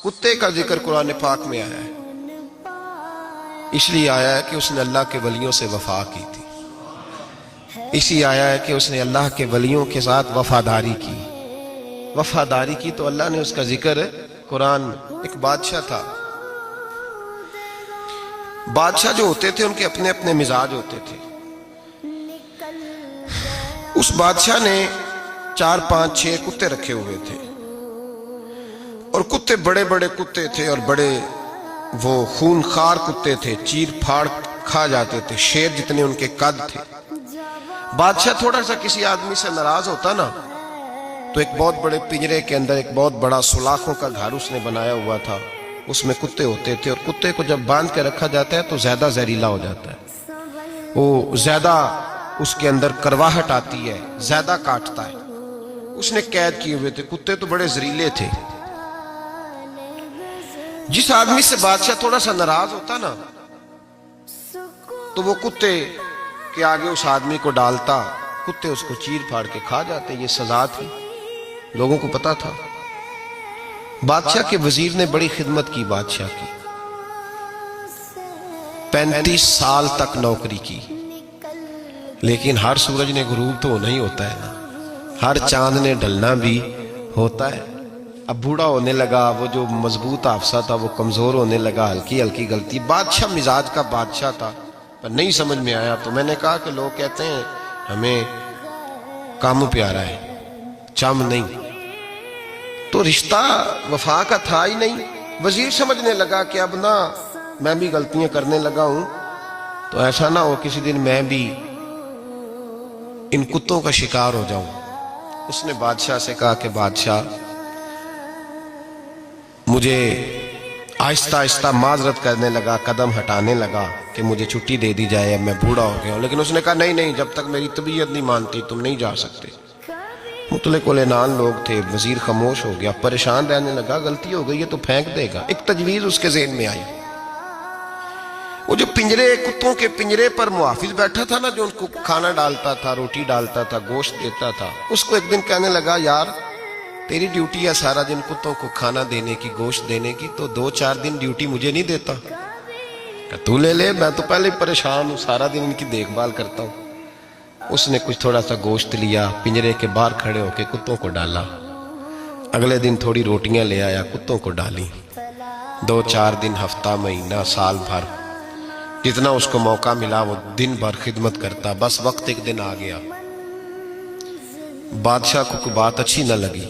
کتے کا ذکر قرآن پاک میں آیا ہے، اس لیے آیا ہے کہ اس نے اللہ کے ولیوں سے وفا کی تھی، اسی آیا ہے کہ اس نے اللہ کے ولیوں کے ساتھ وفاداری کی تو اللہ نے اس کا ذکر قرآن۔ ایک بادشاہ تھا، بادشاہ جو ہوتے تھے ان کے اپنے اپنے مزاج ہوتے تھے۔ اس بادشاہ نے 4 5 6 کتے رکھے ہوئے تھے، اور کتے بڑے بڑے کتے تھے، اور بڑے وہ خون خار کتے تھے، چیر پھاڑ کھا جاتے تھے، شیر جتنے ان کے قد تھے۔ بادشاہ تھوڑا سا کسی آدمی سے ناراض ہوتا نا تو ایک بہت بڑے پنجرے کے اندر ایک بہت بڑا سلاخوں کا گھر اس نے بنایا ہوا تھا، اس میں کتے ہوتے تھے، اور کتے کو جب باندھ کے رکھا جاتا ہے تو زیادہ زہریلا ہو جاتا ہے، وہ زیادہ اس کے اندر کرواہٹ آتی ہے، زیادہ کاٹتا ہے۔ اس نے قید کیے ہوئے تھے، کتے تو بڑے زہریلے تھے۔ جس آدمی سے بادشاہ تھوڑا سا ناراض ہوتا نا تو وہ کتے کے آگے اس آدمی کو ڈالتا، کتے اس کو چیر پھاڑ کے کھا جاتے۔ یہ سزا تھی، لوگوں کو پتا تھا۔ بادشاہ کے وزیر نے بڑی خدمت کی بادشاہ کی، 35 سال تک نوکری کی، لیکن ہر سورج نے غروب تو نہیں ہوتا ہے نا، ہر چاند نے ڈھلنا بھی ہوتا ہے۔ اب بوڑھا ہونے لگا، وہ جو مضبوط حافظہ تھا وہ کمزور ہونے لگا، ہلکی ہلکی غلطی۔ بادشاہ مزاج کا بادشاہ تھا، پر نہیں سمجھ میں آیا تو میں نے کہا کہ لوگ کہتے ہیں ہمیں کام پیارا ہے، چم نہیں، تو رشتہ وفا کا تھا ہی نہیں۔ وزیر سمجھنے لگا کہ اب نہ میں بھی غلطیاں کرنے لگا ہوں تو ایسا نہ ہو کسی دن میں بھی ان کتوں کا شکار ہو جاؤں۔ اس نے بادشاہ سے کہا کہ بادشاہ مجھے آہستہ آہستہ معذرت کرنے لگا، قدم ہٹانے لگا کہ مجھے چھٹی دے دی جائے، اب میں بوڑھا ہو گیا ہوں۔ لیکن اس نے کہا نہیں جب تک میری طبیعت نہیں مانتی تم نہیں جا سکتے۔ مطلق العنان لوگ تھے، وزیر خاموش ہو گیا، پریشان رہنے لگا، غلطی ہو گئی ہے تو پھینک دے گا۔ ایک تجویز اس کے ذہن میں آئی، وہ جو کتوں کے پنجرے پر محافظ بیٹھا تھا نا، جو ان کو کھانا ڈالتا تھا، روٹی ڈالتا تھا، گوشت دیتا تھا، اس کو ایک دن کہنے لگا یار تیری ڈیوٹی ہے سارا دن کتوں کو کھانا دینے کی، گوشت دینے کی، تو 2 4 دن ڈیوٹی مجھے نہیں دیتا؟ کہ تو لے لے، میں تو پہلے پریشان ہوں، سارا دن ان کی دیکھ بھال کرتا ہوں۔ اس نے کچھ تھوڑا سا گوشت لیا، پنجرے کے باہر کھڑے ہو کے کتوں کو ڈالا۔ اگلے دن تھوڑی روٹیاں لے آیا، کتوں کو ڈالی۔ 2 4 دن، ہفتہ، مہینہ، سال بھر، جتنا اس کو موقع ملا وہ دن بھر خدمت کرتا۔ بس وقت ایک دن آ گیا، بادشاہ کو کوئی بات اچھی نہ لگی،